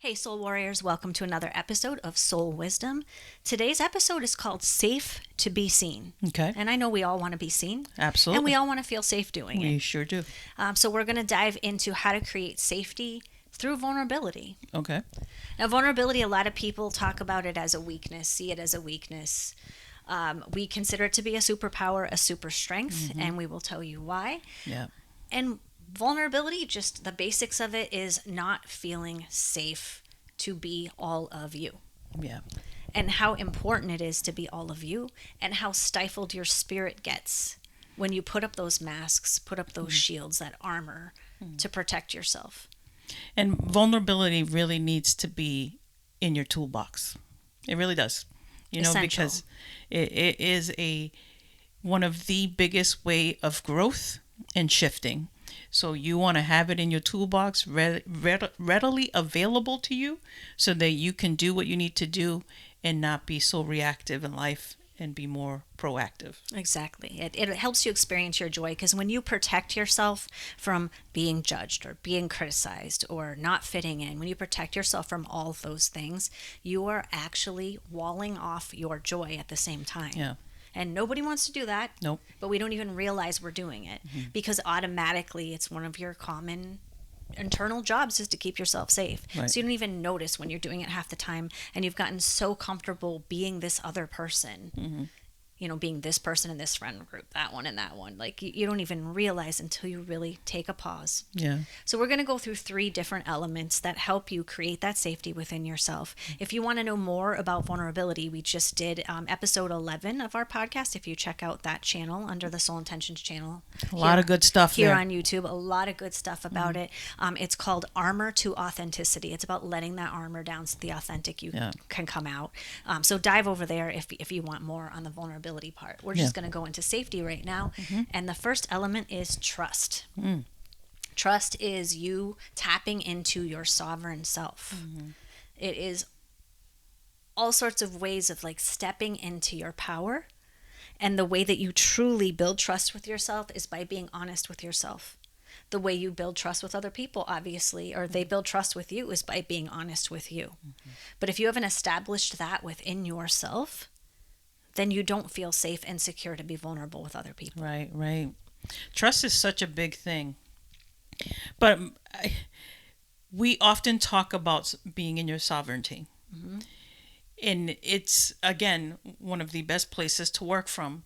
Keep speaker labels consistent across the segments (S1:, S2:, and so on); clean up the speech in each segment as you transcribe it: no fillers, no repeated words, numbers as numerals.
S1: Hey, Soul Warriors, welcome to another episode of Soul Wisdom. Today's episode is called Safe to Be Seen.
S2: Okay.
S1: And I know we all want to be seen.
S2: Absolutely.
S1: And we all want to feel safe doing
S2: We
S1: it.
S2: sure do.
S1: So we're going to dive into how to create safety through vulnerability.
S2: Okay.
S1: Now, vulnerability, a lot of people talk about it as a weakness, see it as a weakness. We consider it to be a superpower, a super strength, and we will tell you why.
S2: Yeah.
S1: And vulnerability, just the basics of it, is not feeling safe to be all of you.
S2: Yeah.
S1: And how important it is to be all of you, and how stifled your spirit gets when you put up those masks, put up those shields, that armor to protect yourself.
S2: And vulnerability really needs to be in your toolbox. It really does.
S1: Essential.
S2: Because it is one of the biggest way of growth and shifting. So you want to have it in your toolbox, readily available to you, so that you can do what you need to do and not be so reactive in life and be more proactive.
S1: Exactly. It helps you experience your joy, because when you protect yourself from being judged or being criticized or not fitting in, when you protect yourself from all of those things, you are actually walling off your joy at the same time.
S2: Yeah.
S1: And nobody wants to do that.
S2: Nope.
S1: But we don't even realize we're doing it because automatically it's one of your common internal jobs is to keep yourself safe.
S2: Right.
S1: So you don't even notice when you're doing it half the time, and you've gotten so comfortable being this other person. Being this person in this friend group, that one and that one. Like you don't even realize until you really take a pause.
S2: Yeah.
S1: So we're going to go through 3 different elements that help you create that safety within yourself. If you want to know more about vulnerability, we just did episode 11 of our podcast. If you check out that channel under the Soul Intentions channel.
S2: A lot of good stuff
S1: here
S2: there.
S1: on YouTube. A lot of good stuff about it. It's called Armor to Authenticity. It's about letting that armor down so the authentic you can come out. So dive over there if you want more on the vulnerability part. We're just going to go into safety right now. And the first element is trust. Trust is you tapping into your sovereign self. It is all sorts of ways of like stepping into your power. And the way that you truly build trust with yourself is by being honest with yourself. The way you build trust with other people, obviously, or they build trust with you, is by being honest with you. But if you haven't established that within yourself, then you don't feel safe and secure to be vulnerable with other people.
S2: Right. Trust is such a big thing. But we often talk about being in your sovereignty. And it's, again, one of the best places to work from,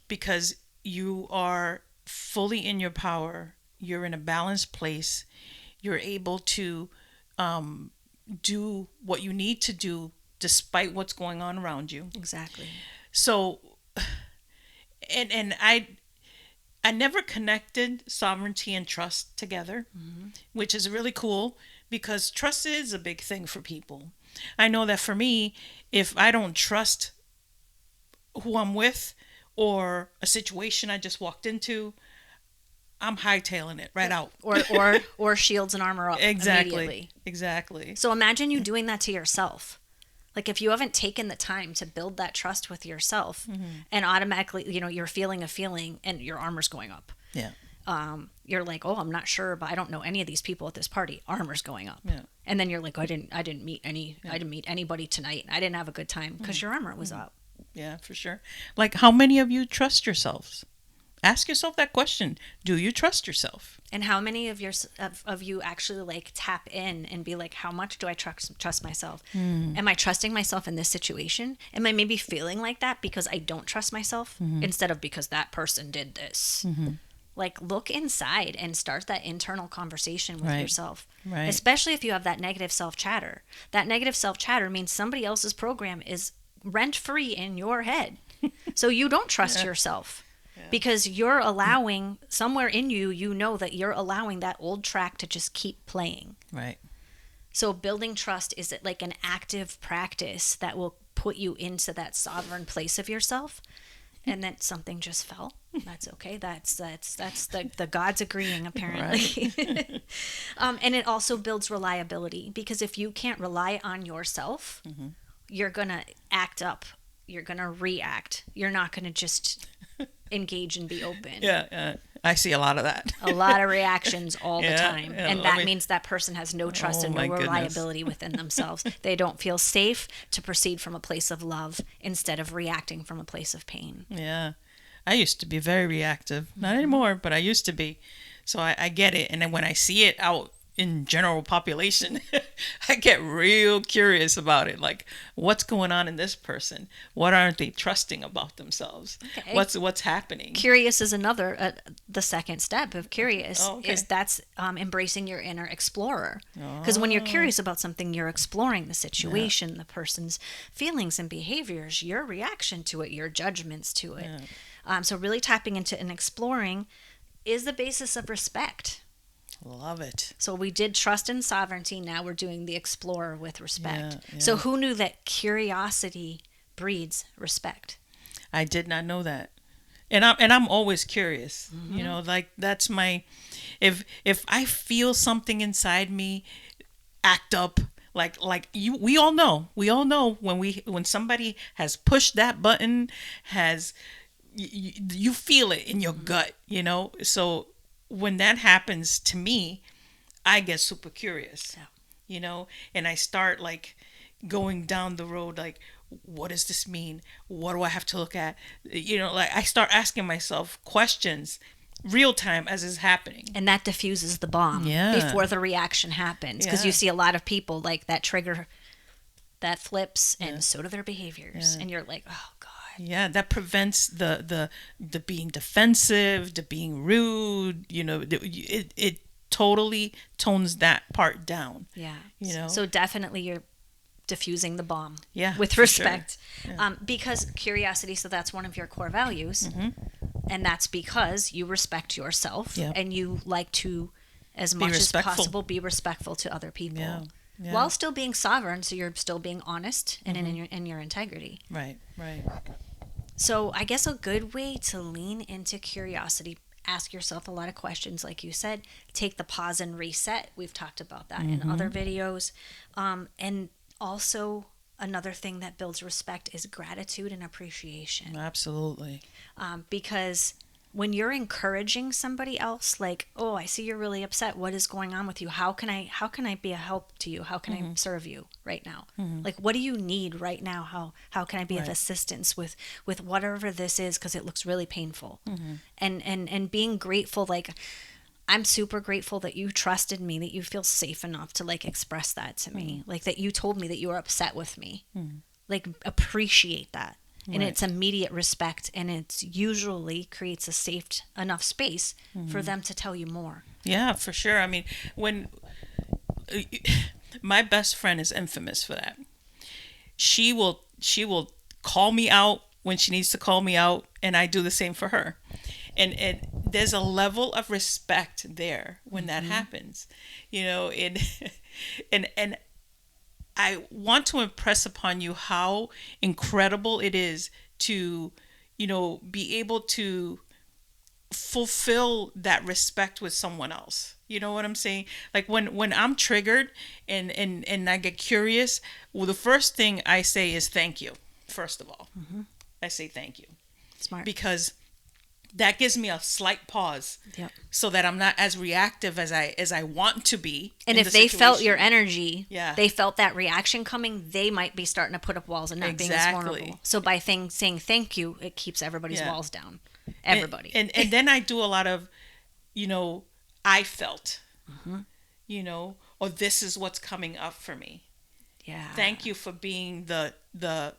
S2: because you are fully in your power. You're in a balanced place. You're able to do what you need to do despite what's going on around you.
S1: Exactly.
S2: So, and I never connected sovereignty and trust together, which is really cool, because trust is a big thing for people. I know that for me, if I don't trust who I'm with or a situation I just walked into, I'm hightailing it right out.
S1: Or shields and armor up immediately.
S2: Exactly.
S1: So imagine you doing that to yourself. Like if you haven't taken the time to build that trust with yourself, and automatically, you're feeling a feeling and your armor's going up.
S2: Yeah.
S1: You're like, oh, I'm not sure, but I don't know any of these people at this party. Armor's going up.
S2: Yeah.
S1: And then you're like, I didn't meet anybody tonight. I didn't have a good time because your armor was up.
S2: Yeah, for sure. Like, how many of you trust yourselves? Ask yourself that question. Do you trust yourself?
S1: And how many of you actually like tap in and be like, how much do I trust myself? Am I trusting myself in this situation? Am I maybe feeling like that because I don't trust myself instead of because that person did this? Like, look inside and start that internal conversation with yourself.
S2: Right.
S1: Especially if you have that negative self-chatter. That negative self-chatter means somebody else's program is rent-free in your head. So you don't trust yourself. Because you're allowing, somewhere in you know that you're allowing that old track to just keep playing.
S2: Right.
S1: So building trust is like an active practice that will put you into that sovereign place of yourself. And then something just fell. That's okay. That's the gods agreeing, apparently.
S2: Right.
S1: And it also builds reliability, because if you can't rely on yourself, you're going to act up. You're going to react. You're not going to just engage and be open.
S2: Yeah. I see a lot of that.
S1: A lot of reactions all the
S2: Yeah,
S1: time.
S2: yeah,
S1: And
S2: I
S1: that
S2: mean-
S1: means that person has no trust
S2: Oh,
S1: and no
S2: my goodness.
S1: reliability within themselves. They don't feel safe to proceed from a place of love instead of reacting from a place of pain.
S2: Yeah. I used to be very reactive. Not anymore, but I used to be. So I get it. And then when I see it out in general population, I get real curious about it. Like, what's going on in this person? What aren't they trusting about themselves?
S1: Okay.
S2: What's happening?
S1: Curious is another, the second step of curious
S2: Oh, okay.
S1: is that's embracing your inner explorer. Because when you're curious about something, you're exploring the situation, the person's feelings and behaviors, your reaction to it, your judgments to it. So really tapping into and exploring is the basis of respect.
S2: Love it.
S1: So we did trust and sovereignty. Now we're doing the explorer with respect.
S2: Yeah.
S1: So who knew that curiosity breeds respect?
S2: I did not know that. And I'm always curious. You know, like that's my if I feel something inside me act up like we all know when somebody has pushed that button, has you feel it in your gut, you know? So when that happens to me, I get super curious, you know, and I start like going down the road, like, what does this mean? What do I have to look at? You know, like I start asking myself questions real time as it's happening.
S1: And that diffuses the bomb before the reaction happens. Because you see a lot of people like that trigger that flips, and so do their behaviors. And you're like, oh, God.
S2: Yeah, that prevents the being defensive, the being rude. You know, it totally tones that part down.
S1: Yeah.
S2: You know?
S1: So definitely you're diffusing the bomb with
S2: for
S1: respect.
S2: sure. Yeah.
S1: Because curiosity, so that's one of your core values. And that's because you respect yourself and you like to, as much as possible, be respectful to other people.
S2: Yeah.
S1: While still being sovereign, so you're still being honest and in your integrity.
S2: Right.
S1: So I guess a good way to lean into curiosity, ask yourself a lot of questions, like you said, take the pause and reset. We've talked about that in other videos. And also another thing that builds respect is gratitude and appreciation.
S2: Absolutely.
S1: Because when you're encouraging somebody else, like, oh, I see you're really upset. What is going on with you? How can I be a help to you? How can I serve you right now? Like, what do you need right now? How can I be of assistance with whatever this is? Because it looks really painful. And being grateful, like, I'm super grateful that you trusted me, that you feel safe enough to like express that to me. Like that you told me that you were upset with me. Like, appreciate that. And it's immediate respect, and it's usually creates a safe enough space for them to tell you more.
S2: Yeah, for sure. I mean, when my best friend is infamous for that. She will call me out when she needs to call me out, and I do the same for her. And there's a level of respect there when that happens, you know, and I want to impress upon you how incredible it is to, you know, be able to fulfill that respect with someone else. You know what I'm saying? Like when I'm triggered and I get curious, well, the first thing I say is thank you. First of all, I say thank you.
S1: Smart.
S2: Because that gives me a slight pause, so that I'm not as reactive as I want to be.
S1: And if they felt your energy,
S2: Yeah.
S1: they felt that reaction coming, they might be starting to put up walls and not being as vulnerable. So by saying thank you, it keeps everybody's walls down. Everybody.
S2: And then I do a lot of, you know, I felt, you know, or this is what's coming up for me.
S1: Yeah.
S2: Thank you for being the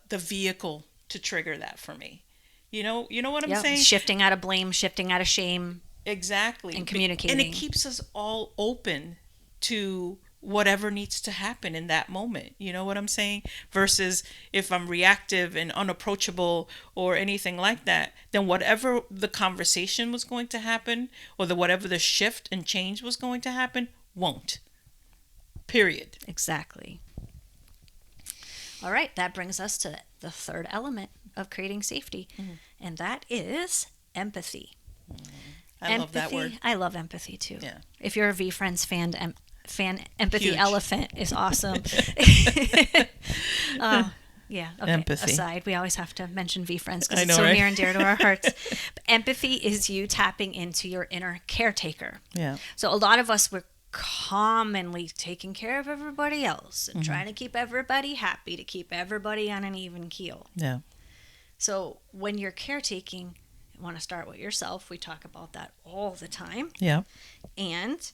S2: vehicle to trigger that for me. You know what I'm saying?
S1: Shifting out of blame, shifting out of shame.
S2: Exactly.
S1: And communicating.
S2: And it keeps us all open to whatever needs to happen in that moment. You know what I'm saying? Versus if I'm reactive and unapproachable or anything like that, then whatever the conversation was going to happen, or whatever the shift and change was going to happen, won't. Period.
S1: Exactly. All right, that brings us to the third element of creating safety, and that is empathy.
S2: I love that word.
S1: I love empathy too.
S2: Yeah.
S1: If you're a V Friends fan, empathy
S2: Huge.
S1: elephant is awesome. Yeah. Okay.
S2: Empathy.
S1: Aside, we always have to mention V-Friends because
S2: I
S1: it's
S2: know,
S1: so
S2: right?
S1: near and dear to our hearts. But empathy is you tapping into your inner caretaker.
S2: Yeah.
S1: So a lot of us were commonly taking care of everybody else and trying to keep everybody happy, to keep everybody on an even keel.
S2: Yeah.
S1: So when you're caretaking, you want to start with yourself. We talk about that all the time.
S2: Yeah.
S1: And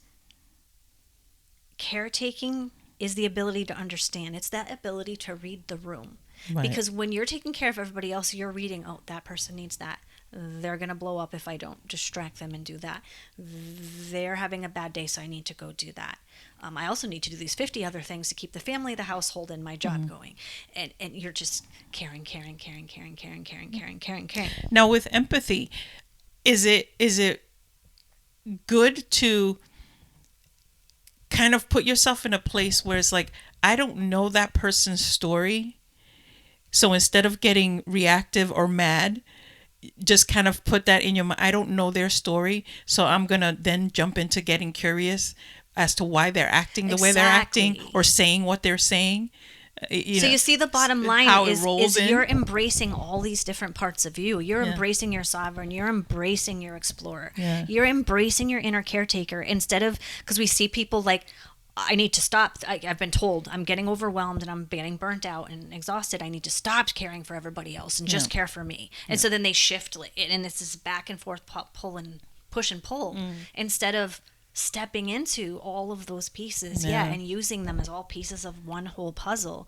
S1: caretaking is the ability to understand. It's that ability to read the room.
S2: Right.
S1: Because when you're taking care of everybody else, you're reading, oh, that person needs that. They're going to blow up if I don't distract them and do that. They're having a bad day, so I need to go do that. I also need to do these 50 other things to keep the family, the household, and my job going. And you're just caring.
S2: Now, with empathy, is it good to kind of put yourself in a place where it's like, I don't know that person's story, so instead of getting reactive or mad, just kind of put that in your mind. I don't know their story, so I'm gonna then jump into getting curious as to why they're acting the way they're acting or saying what they're saying. You
S1: see the bottom line is you're embracing all these different parts of you. You're embracing your sovereign. You're embracing your explorer.
S2: Yeah.
S1: You're embracing your inner caretaker instead of, because we see people like, I need to stop. I've been told I'm getting overwhelmed and I'm getting burnt out and exhausted. I need to stop caring for everybody else and just care for me. And so then they shift, and it's this back and forth pull and push and pull instead of stepping into all of those pieces, and using them as all pieces of one whole puzzle.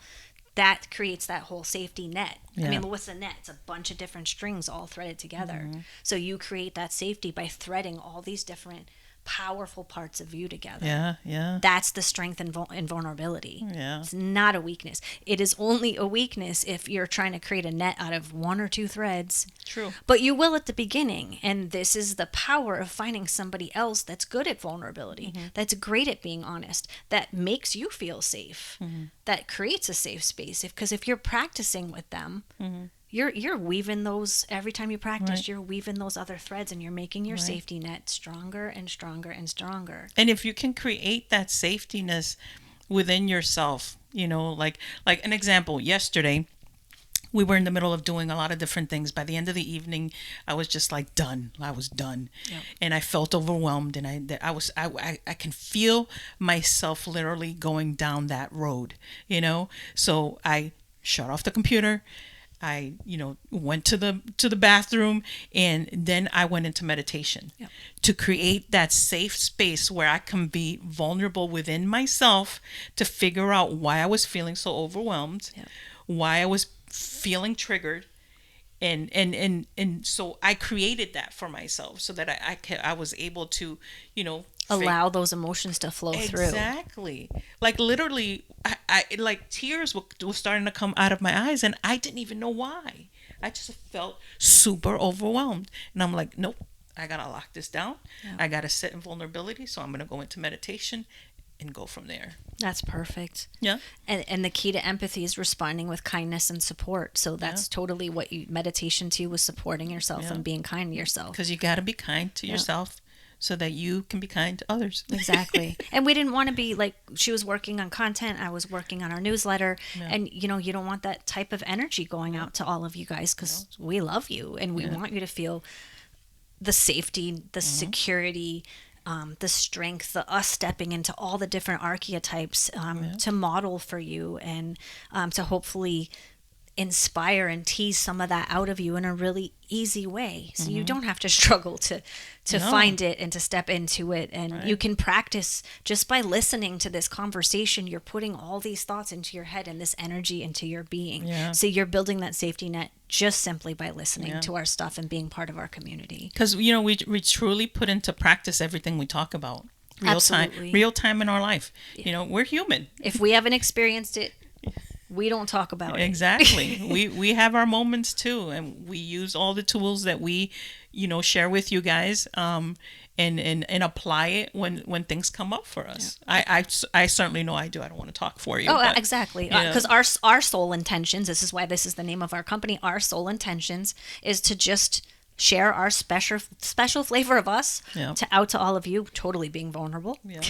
S1: That creates that whole safety net. I mean, what's a net? It's a bunch of different strings all threaded together. So you create that safety by threading all these different powerful parts of you together. That's the strength and vulnerability. It's not a weakness. It is only a weakness if you're trying to create a net out of one or two threads.
S2: True.
S1: But you will at the beginning, and this is the power of finding somebody else that's good at vulnerability, that's great at being honest, that makes you feel safe, that creates a safe space. Because if you're practicing with them, you're weaving those, every time you practice, you're weaving those other threads, and you're making your safety net stronger and stronger and stronger.
S2: And if you can create that safetiness within yourself, like an example, yesterday we were in the middle of doing a lot of different things. By the end of the evening, I was just like done. I was done. And I felt overwhelmed, and I can feel myself literally going down that road, So I shut off the computer. I, went to the bathroom, and then I went into meditation to create that safe space where I can be vulnerable within myself to figure out why I was feeling so overwhelmed, why I was feeling triggered. And so I created that for myself so that I was able to,
S1: allow those emotions to flow through.
S2: Exactly. Like literally, I like tears were starting to come out of my eyes, and I didn't even know why. I just felt super overwhelmed, and I'm like, nope, I gotta lock this down. I gotta sit in vulnerability. So I'm gonna go into meditation and go from there.
S1: That's perfect.
S2: Yeah.
S1: And the key to empathy is responding with kindness and support. So that's totally what meditation to was supporting yourself and being kind to yourself.
S2: Because you got to be kind to yourself so that you can be kind to others.
S1: Exactly. And we didn't want to be like, she was working on content, I was working on our newsletter. And, you don't want that type of energy going out to all of you guys, because we love you and we want you to feel the safety, the security, the strength, the us stepping into all the different archetypes to model for you, and to hopefully inspire and tease some of that out of you in a really easy way, so you don't have to struggle to find it and to step into it. And you can practice just by listening to this conversation. You're putting all these thoughts into your head and this energy into your being. So you're building that safety net just simply by listening to our stuff and being part of our community.
S2: Because we truly put into practice everything we talk about. Real time in our life. We're human.
S1: If we haven't experienced it, we don't talk about it.
S2: Exactly. we have our moments too, and we use all the tools that we share with you guys, and apply it when things come up for us. I certainly know I do. I don't want to talk for you.
S1: But, exactly. Because our soul intentions, this is why this is the name of our company, our soul intentions is to just share our special flavor of us
S2: Yeah.
S1: to out to all of you, totally being vulnerable.
S2: Yeah.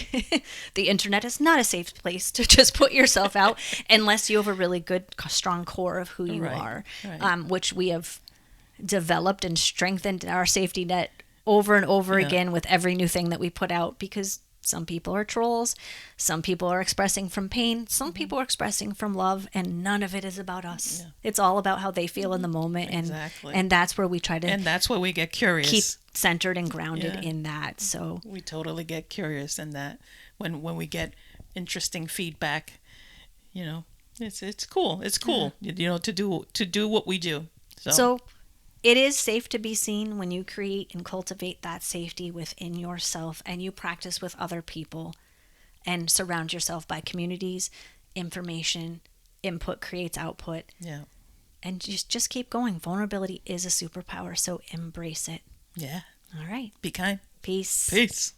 S1: The internet is not a safe place to just put yourself out unless you have a really good, strong core of who you
S2: Right,
S1: are,
S2: right.
S1: which we have developed and strengthened our safety net over and over
S2: Yeah.
S1: again with every new thing that we put out, because some people are trolls, some people are expressing from pain, some people are expressing from love, and none of it is about us.
S2: Yeah.
S1: It's all about how they feel in the moment,
S2: Exactly.
S1: and that's where we try to
S2: And that's where we get curious.
S1: keep centered and grounded
S2: Yeah.
S1: in that. So
S2: We totally get curious in that when we get interesting feedback, you know, it's cool. It's cool, you know, to do what we do.
S1: So it is safe to be seen when you create and cultivate that safety within yourself, and you practice with other people and surround yourself by communities, information, input creates output,
S2: yeah.
S1: and just keep going. Vulnerability is a superpower, so embrace it.
S2: Yeah.
S1: All right.
S2: Be kind.
S1: Peace.
S2: Peace.